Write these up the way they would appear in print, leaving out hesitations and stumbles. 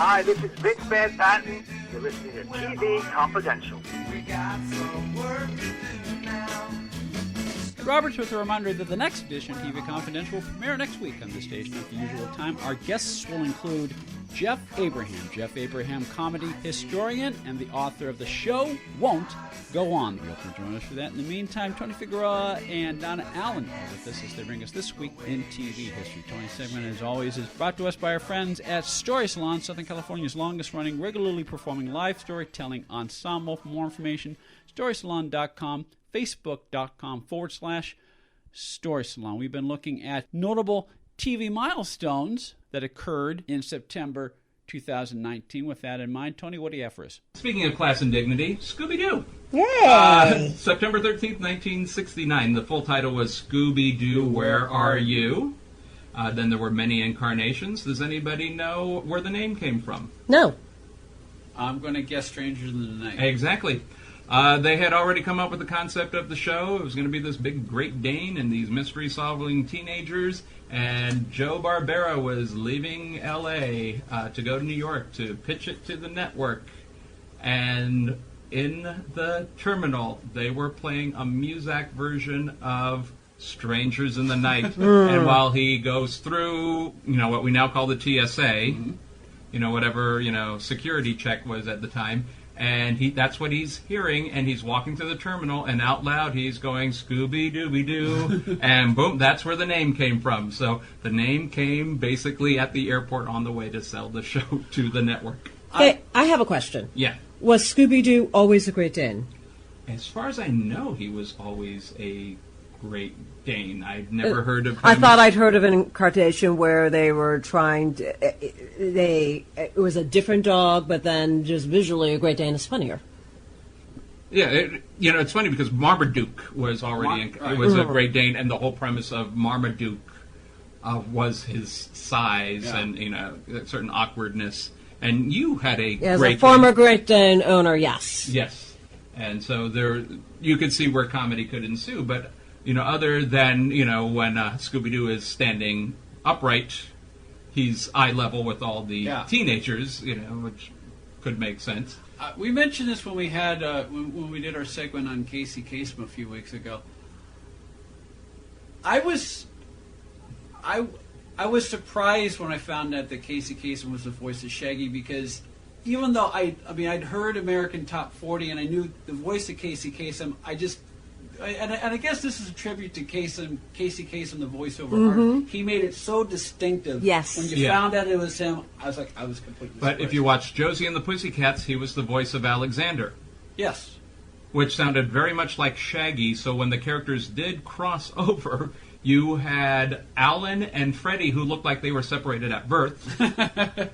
Hi, this is Big Bad Patton. You're listening to TV Confidential. Roberts with a reminder that the next edition of TV Confidential will premiere next week on the station at the usual time. Our guests will include Jeff Abraham. Jeff Abraham, comedy historian and the author of The Show Won't Go On. We hope you join us for that. In the meantime, Tony Figueroa and Donna Allen are with us as they bring us This Week in TV History. Tony's segment, as always, is brought to us by our friends at Story Salon, Southern California's longest-running, regularly performing live storytelling ensemble. For more information, storysalon.com, facebook.com/Story Salon. We've been looking at notable TV milestones that occurred in September 2019. With that in mind, Tony, what do you have for us? Speaking of class and dignity, Scooby-Doo. Yay! September 13th, 1969. The full title was Scooby-Doo, Where Are You? Then there were many incarnations. Does anybody know where the name came from? No. I'm going to guess Strangers in the Night. Exactly. They had already come up with the concept of the show. It was going to be this big Great Dane and these mystery-solving teenagers. And Joe Barbera was leaving L.A. To go to New York to pitch it to the network. And in the terminal, they were playing a Muzak version of Strangers in the Night. And while he goes through, what we now call the TSA, whatever, security check was at the time, and that's what he's hearing, and he's walking to the terminal, and out loud he's going, Scooby-Dooby-Doo, and boom, that's where the name came from. So the name came basically at the airport on the way to sell the show to the network. Hey, I have a question. Yeah. Was Scooby-Doo always a Great Dane? As far as I know, he was always a Great Dane. I'd never heard of him. I thought I'd heard of an incarnation where they were trying to... It was a different dog, but then just visually a Great Dane is funnier. Yeah, it's funny because Marmaduke was already a Great Dane, and the whole premise of Marmaduke was his size and, a certain awkwardness. And you had a As Great a former Dane. Great Dane owner, yes. Yes. And so you could see where comedy could ensue, but... other than, when Scooby-Doo is standing upright, he's eye level with all the teenagers, which could make sense. We mentioned this when we had when we did our segment on Casey Kasem a few weeks ago. I was surprised when I found out that Casey Kasem was the voice of Shaggy, because even though I'd heard American Top 40 and I knew the voice of Casey Kasem, and I guess this is a tribute to Casey Kasem, the voiceover artist. He made it so distinctive. Yes. When you found out it was him, I was completely surprised. But if you watch Josie and the Pussycats, he was the voice of Alexander. Yes. Which sounded very much like Shaggy, so when the characters did cross over, you had Alan and Freddie, who looked like they were separated at birth,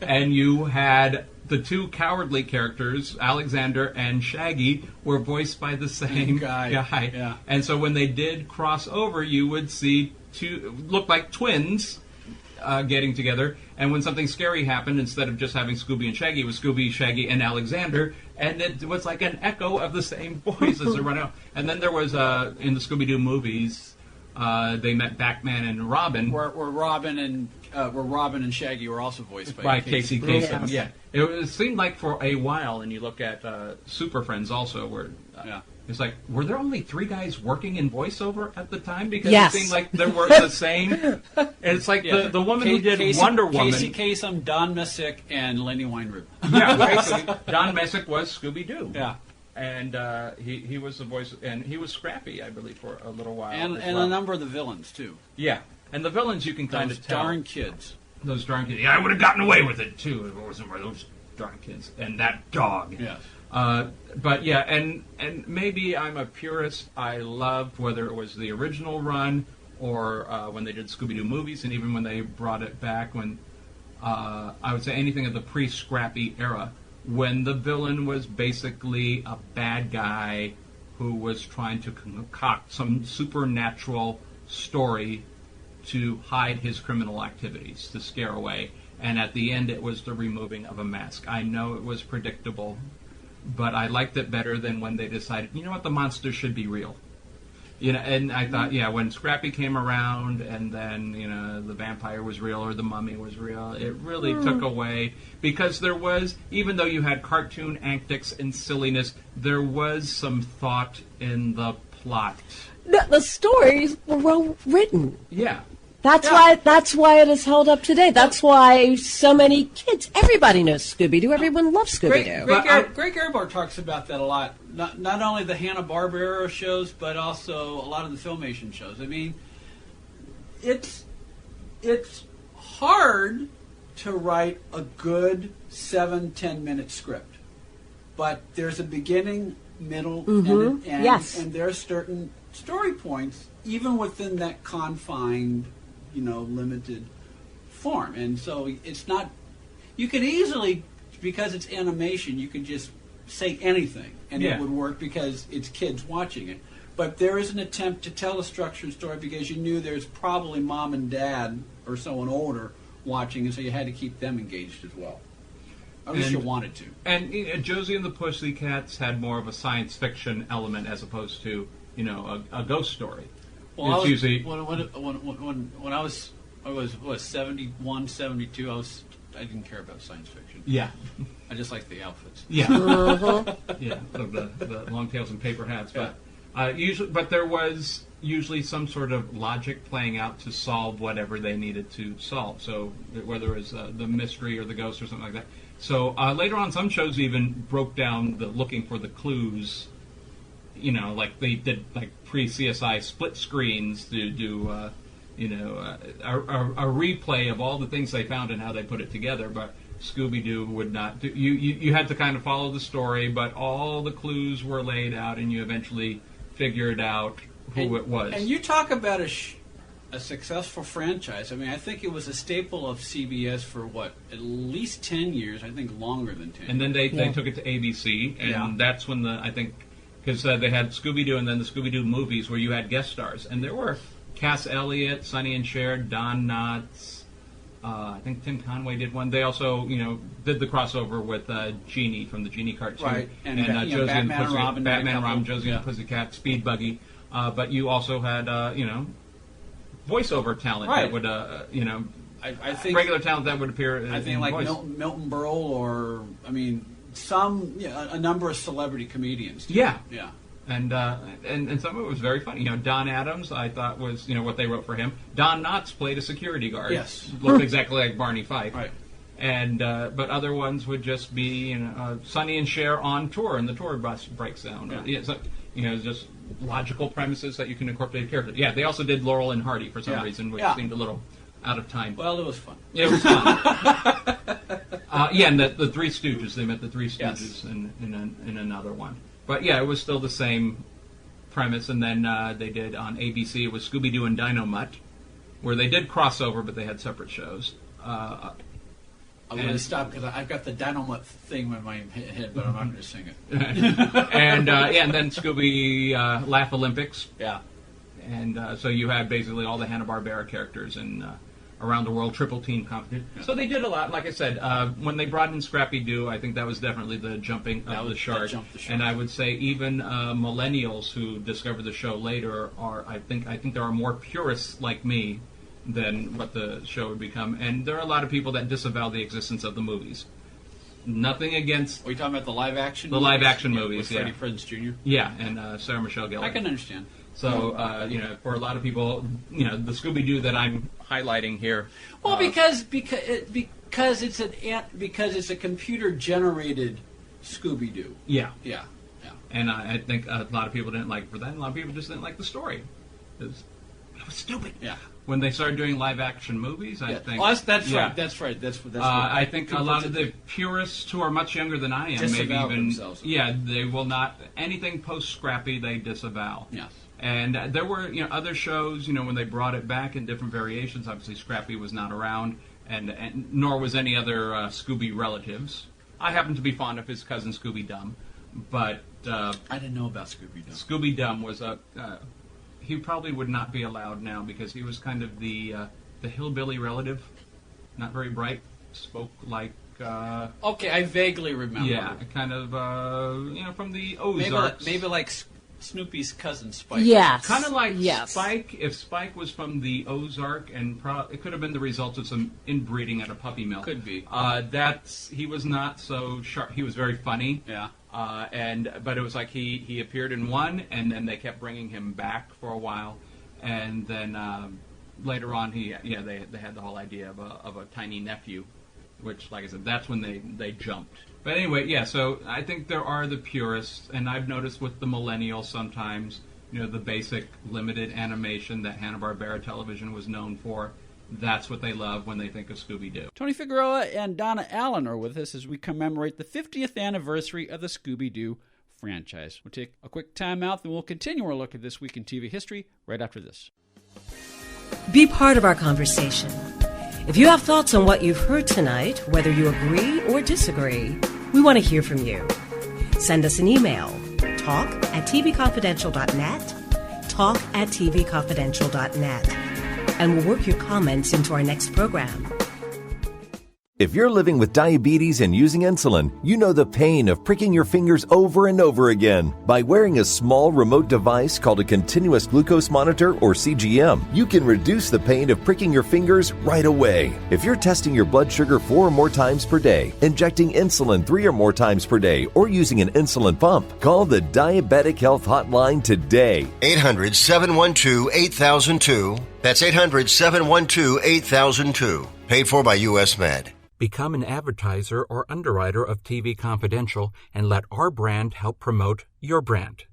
and you had... the two cowardly characters, Alexander and Shaggy, were voiced by the same guy. Yeah. And so when they did cross over, you would see look like twins getting together. And when something scary happened, instead of just having Scooby and Shaggy, it was Scooby, Shaggy, and Alexander. And it was like an echo of the same voice as they run out. And then there was, in the Scooby-Doo movies, they met Batman and Robin. Where Robin and Shaggy were also voiced by Casey Kasem. Yeah. It seemed like for a while, and you look at Super Friends also, where it's like, were there only 3 guys working in voiceover at the time? Because it seemed like there were the same. And it's like the woman who did Wonder Woman. Casey Kasem, Don Messick, and Lenny Weinrib. Yeah, basically. Don Messick was Scooby-Doo. Yeah. And he was the voice, and he was Scrappy, I believe, for a little while. And a number of the villains, too. Yeah. And the villains you can kind of tell. Those darn kids. Yeah, I would have gotten away with it, too, if it wasn't for those darn kids. And that dog. Yes. But, yeah, and maybe I'm a purist. I loved whether it was the original run or when they did Scooby-Doo movies, and even when they brought it back when, I would say anything of the pre-Scrappy era, when the villain was basically a bad guy who was trying to concoct some supernatural story to hide his criminal activities, to scare away. And at the end, it was the removing of a mask. I know it was predictable, but I liked it better than when they decided, you know what, the monster should be real. And I thought, when Scrappy came around, and then the vampire was real or the mummy was real, it really took away, because there was, even though you had cartoon antics and silliness, there was some thought in the plot. The stories were well written. Yeah. That's why it is held up today. That's why so many kids, everybody knows Scooby-Doo. Everyone loves Scooby-Doo. Greg Ehrbar talks about that a lot. Not only the Hanna-Barbera shows, but also a lot of the Filmation shows. I mean, it's hard to write a good 7-10 minute script, but there's a beginning, middle, and an end, Yes. and there are certain story points even within that confined, limited form. And so it's not, you could easily, because it's animation, you could just say anything and it would work because it's kids watching it. But there is an attempt to tell a structured story because you knew there's probably mom and dad or someone older watching, and so you had to keep them engaged as well. At least you wanted to. And Josie and the Pussycats had more of a science fiction element as opposed to, a ghost story. Well, it's usually when I was 71, 72, I didn't care about science fiction. Yeah. I just liked the outfits. Yeah. Yeah, the long tails and paper hats. But but there was usually some sort of logic playing out to solve whatever they needed to solve. So whether it was the mystery or the ghost or something like that. So later on, some shows even broke down the looking for the clues. Like they did, like pre-CSI split screens to do, a replay of all the things they found and how they put it together. But Scooby-Doo would not do. You had to kind of follow the story, but all the clues were laid out, and you eventually figured out who it was. And you talk about a successful franchise. I mean, I think it was a staple of CBS for at least 10 years. I think longer than 10. And then they took it to ABC, and that's when because they had Scooby-Doo and then the Scooby-Doo movies where you had guest stars. And there were Cass Elliot, Sonny and Cher, Don Knotts, I think Tim Conway did one. They also, did the crossover with Genie from the Genie cartoon. Right. And Josie Batman and Robin. Batman and Robin, Josie and the Pussycat, Speed Buggy. But you also had, voiceover talent that would, I think regular talent that would appear I think in like voice. Milton Berle or, a number of celebrity comedians. Yeah. Yeah. And some of it was very funny. Don Adams, I thought was, what they wrote for him. Don Knotts played a security guard. Yes. Looked exactly like Barney Fife. Right. And, but other ones would just be, Sonny and Cher on tour, and the tour bus breaks down. Yeah. So, just logical premises that you can incorporate characters. Yeah, they also did Laurel and Hardy for some reason, which seemed a little out of time. Well, it was fun. It was fun. And the Three Stooges. They met the Three Stooges in another one. But yeah, it was still the same premise. And then they did on ABC. It was Scooby-Doo and Dino-Mutt, where they did crossover, but they had separate shows. I'm going to stop because I've got the Dino-Mutt thing in my head, but I'm not going to sing it. And then Scooby Laugh Olympics. Yeah. And so you had basically all the Hanna-Barbera characters and around the world, triple team competition. Yeah. So they did a lot. Like I said, when they brought in Scrappy-Doo, I think that was definitely the jumping of the shark. And I would say even millennials who discovered the show later I think there are more purists like me than what the show would become. And there are a lot of people that disavow the existence of the movies. Nothing against... Are you talking about the live-action movies? The live-action movies, with Freddie Prinze Jr.? Yeah, and Sarah Michelle Gellar. I can understand. So, for a lot of people, the Scooby-Doo that I'm highlighting here... Well, because it's a computer-generated Scooby-Doo. Yeah. Yeah. And I think a lot of people didn't like it for that, and a lot of people just didn't like the story. It was stupid. Yeah. When they started doing live-action movies, I think... Well, that's right. That's right. That's I think a lot of the purists who are much younger than I am, maybe even... themselves. Yeah, they will not... Anything post-Scrappy, they disavow. Yes. And there were, other shows, when they brought it back in different variations. Obviously, Scrappy was not around, and nor was any other Scooby relatives. I happen to be fond of his cousin Scooby-Dum, but... I didn't know about Scooby-Dum. Scooby-Dum was a... he probably would not be allowed now because he was kind of the hillbilly relative, not very bright, spoke like... okay, I vaguely remember. Yeah, kind of, from the Ozarks. Maybe like Snoopy's cousin Spike. Yes. Kind of like yes. Spike. If Spike was from the Ozark, and it could have been the result of some inbreeding at a puppy mill. Could be. He was not so sharp. He was very funny. Yeah. But it was like he appeared in one, and then they kept bringing him back for a while, and then later on they had the whole idea of a tiny nephew, which, like I said, that's when they jumped. But anyway, yeah. So I think there are the purists, and I've noticed with the millennials sometimes, the basic limited animation that Hanna-Barbera television was known for. That's what they love when they think of Scooby-Doo. Tony Figueroa and Donna Allen are with us as we commemorate the 50th anniversary of the Scooby-Doo franchise. We'll take a quick time out, then we'll continue our look at This Week in TV History right after this. Be part of our conversation. If you have thoughts on what you've heard tonight, whether you agree or disagree, we want to hear from you. Send us an email, talk@tvconfidential.net, talk@tvconfidential.net, and we'll work your comments into our next program. If you're living with diabetes and using insulin, you know the pain of pricking your fingers over and over again. By wearing a small remote device called a continuous glucose monitor, or CGM, you can reduce the pain of pricking your fingers right away. If you're testing your blood sugar 4 or more times per day, injecting insulin 3 or more times per day, or using an insulin pump, call the Diabetic Health Hotline today. 800-712-8002. That's 800-712-8002. Paid for by U.S. Med. Become an advertiser or underwriter of TV Confidential and let our brand help promote your brand.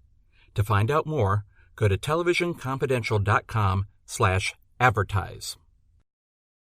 To find out more, go to televisionconfidential.com/advertise.